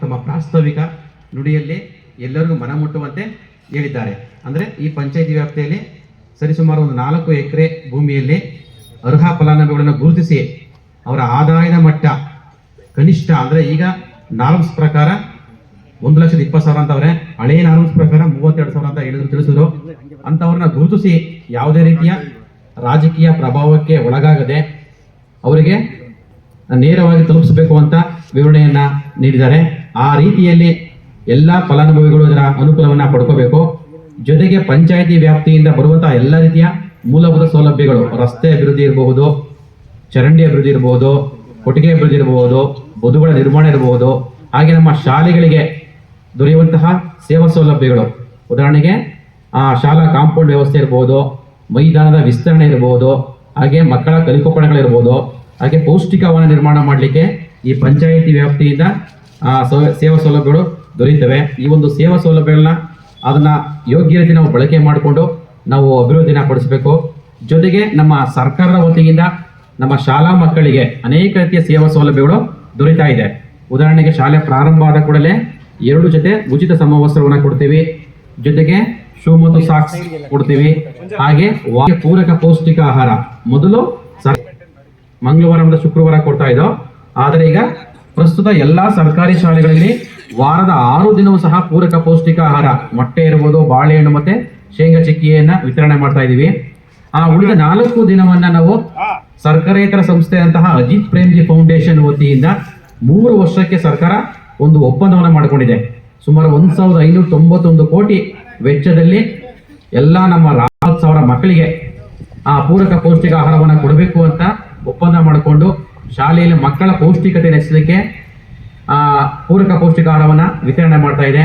ತಮ್ಮ ಪ್ರಾಸ್ತಾವಿಕ ನುಡಿಯಲ್ಲಿ ಎಲ್ಲರಿಗೂ ಮನಮುಟ್ಟುವಂತೆ ಹೇಳಿದ್ದಾರೆ. ಅಂದರೆ ಈ ಪಂಚಾಯಿತಿ ವ್ಯಾಪ್ತಿಯಲ್ಲಿ ಸರಿಸುಮಾರು ಒಂದು 4 ಎಕರೆ ಭೂಮಿಯಲ್ಲಿ ಅರ್ಹ ಫಲಾನುಭವಿಗಳನ್ನು ಗುರುತಿಸಿ ಅವರ ಆದಾಯದ ಮಟ್ಟ ಕನಿಷ್ಠ ಅಂದರೆ ಈಗ ನಾರ್ಮ್ಸ್ ಪ್ರಕಾರ 1,20,000 ಅಂತವ್ರೆ, ಹಳೆಯ ನಾರ್ಮ್ಸ್ ಪ್ರಕಾರ 32,000 ಅಂತ ತಿಳಿಸಿದ್ರು. ಅಂಥವ್ರನ್ನ ಗುರುತಿಸಿ ಯಾವುದೇ ರೀತಿಯ ರಾಜಕೀಯ ಪ್ರಭಾವಕ್ಕೆ ಒಳಗಾಗದೆ ಅವರಿಗೆ ನೇರವಾಗಿ ತಲುಪಿಸಬೇಕು ಅಂತ ವಿವರಣೆಯನ್ನ ನೀಡಿದ್ದಾರೆ. ಆ ರೀತಿಯಲ್ಲಿ ಎಲ್ಲ ಫಲಾನುಭವಿಗಳು ಇದರ ಅನುಕೂಲವನ್ನ ಪಡ್ಕೋಬೇಕು. ಜೊತೆಗೆ ಪಂಚಾಯಿತಿ ವ್ಯಾಪ್ತಿಯಿಂದ ಬರುವಂತಹ ಎಲ್ಲ ರೀತಿಯ ಮೂಲಭೂತ ಸೌಲಭ್ಯಗಳು, ರಸ್ತೆ ಅಭಿವೃದ್ಧಿ ಇರಬಹುದು, ಚರಂಡಿ ಅಭಿವೃದ್ಧಿ ಇರಬಹುದು, ಕೊಟ್ಟಿಗೆ ಅಭಿವೃದ್ಧಿ ಇರಬಹುದು, ಬದುಗಳ ನಿರ್ಮಾಣ ಇರಬಹುದು, ಹಾಗೆ ನಮ್ಮ ಶಾಲೆಗಳಿಗೆ ದೊರೆಯುವಂತಹ ಸೇವಾ ಸೌಲಭ್ಯಗಳು, ಉದಾಹರಣೆಗೆ ಶಾಲಾ ಕಾಂಪೌಂಡ್ ವ್ಯವಸ್ಥೆ ಇರಬಹುದು, ಮೈದಾನದ ವಿಸ್ತರಣೆ ಇರಬಹುದು, ಹಾಗೆ ಮಕ್ಕಳ ಕಲಿಕೋಪಣೆಗಳಿರ್ಬೋದು, ಹಾಗೆ ಪೌಷ್ಟಿಕವನ ನಿರ್ಮಾಣ ಮಾಡಲಿಕ್ಕೆ ಈ ಪಂಚಾಯಿತಿ ವ್ಯಾಪ್ತಿಯಿಂದ ಸೇವಾ ಸೌಲಭ್ಯಗಳು ದೊರೆಯುತ್ತವೆ. ಈ ಒಂದು ಸೇವಾ ಸೌಲಭ್ಯಗಳನ್ನ ಅದನ್ನ ಯೋಗ್ಯ ರೀತಿ ನಾವು ಬಳಕೆ ಮಾಡಿಕೊಂಡು ನಾವು ಅಭಿವೃದ್ಧಿನ ಪಡಿಸಬೇಕು. ಜೊತೆಗೆ ನಮ್ಮ ಸರ್ಕಾರದ ವತಿಯಿಂದ ನಮ್ಮ ಶಾಲಾ ಮಕ್ಕಳಿಗೆ ಅನೇಕ ರೀತಿಯ ಸೇವಾ ಸೌಲಭ್ಯಗಳು ದೊರೀತಾ ಇದೆ. ಉದಾಹರಣೆಗೆ ಶಾಲೆ ಪ್ರಾರಂಭ ಆದ ಕೂಡಲೇ 2 ಜೊತೆ ಉಚಿತ ಸಮವಸ್ತ್ರವನ್ನು ಕೊಡ್ತೀವಿ, ಜೊತೆಗೆ ಶೂ ಮತ್ತು ಸಾಕ್ಸ್ ಕೊಡ್ತೀವಿ. ಹಾಗೆ ಪೂರಕ ಪೌಷ್ಟಿಕ ಆಹಾರ ಮೊದಲು ಮಂಗಳವಾರ ಮತ್ತು ಶುಕ್ರವಾರ ಕೊಡ್ತಾ ಇದ್ದೋ, ಆದರೆ ಈಗ ಪ್ರಸ್ತುತ ಎಲ್ಲಾ ಸರ್ಕಾರಿ ಶಾಲೆಗಳಲ್ಲಿ ವಾರದ 6 ದಿನವೂ ಸಹ ಪೂರಕ ಪೌಷ್ಟಿಕ ಆಹಾರ, ಮೊಟ್ಟೆ ಇರಬಹುದು, ಬಾಳೆಹಣ್ಣು ಮತ್ತೆ ಶೇಂಗಾ ಚಿಕ್ಕಿಯನ್ನ ವಿತರಣೆ ಮಾಡ್ತಾ ಇದೀವಿ. ಆ ಉಳಿದ 4 ದಿನವನ್ನ ನಾವು ಸರ್ಕಾರೇತರ ಸಂಸ್ಥೆಯಂತಹ ಅಜಿತ್ ಪ್ರೇಮ್ಜಿ ಫೌಂಡೇಶನ್ ವತಿಯಿಂದ 3 ವರ್ಷಕ್ಕೆ ಸರ್ಕಾರ ಒಂದು ಒಪ್ಪಂದವನ್ನು ಮಾಡಿಕೊಂಡಿದೆ. ಸುಮಾರು 1,591 ಕೋಟಿ ವೆಚ್ಚದಲ್ಲಿ ಎಲ್ಲ ನಮ್ಮ 40,000 ಮಕ್ಕಳಿಗೆ ಆ ಪೂರಕ ಪೌಷ್ಟಿಕ ಆಹಾರವನ್ನು ಕೊಡಬೇಕು ಅಂತ ಒಪ್ಪಂದ ಮಾಡಿಕೊಂಡು ಶಾಲೆಯಲ್ಲಿ ಮಕ್ಕಳ ಪೌಷ್ಟಿಕತೆ ಹೆಚ್ಚಿಸಲಿಕ್ಕೆ ಪೂರಕ ಪೌಷ್ಟಿಕ ಆಹಾರವನ್ನು ವಿತರಣೆ ಮಾಡ್ತಾ ಇದೆ.